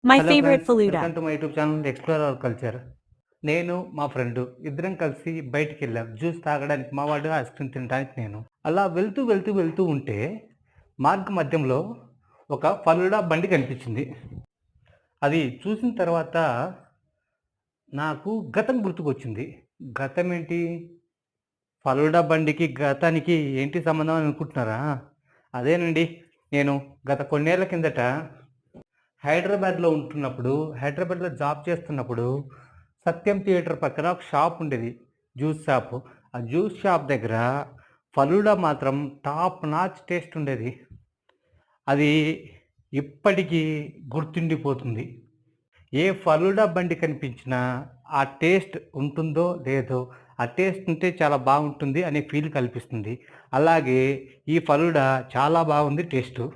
My hello favorite friends, Faluda. Welcome to my YouTube channel explore our culture. నేను మా friend ఇద్దరం కలిసి బయటికి వెళ్ళాం జ్యూస్ తాగడానికి, మా వాడు ఐస్ క్రీమ్ తినడానికి. నేను అలా వెళ్తూ ఉంటే మార్గ మధ్యంలో ఒక ఫలుడా బండి కనిపించింది. అది చూసిన తర్వాత నాకు గతం గుర్తుకొచ్చింది. గతం ఏంటి? ఫలుడా బండికి గతానికి ఏంటి సంబంధం అని అనుకుంటున్నారా? అదేనండి, నేను గత కొన్నేళ్ల కిందట హైదరాబాద్లో జాబ్ చేస్తున్నప్పుడు సత్యం థియేటర్ పక్కన ఒక షాప్ ఉండేది, జ్యూస్ షాప్. ఆ జ్యూస్ షాప్ దగ్గర ఫలూడా మాత్రం టాప్ నాచ్ టేస్ట్ ఉండేది. అది ఇప్పటికీ గుర్తుండిపోతుంది. ఏ ఫలూడా బండి కనిపించినా ఆ టేస్ట్ ఉంటుందో లేదో, ఆ టేస్ట్ ఉంటే చాలా బాగుంటుంది అనే ఫీల్ కల్పిస్తుంది. అలాగే ఈ ఫలూడా చాలా బాగుంది టేస్టు.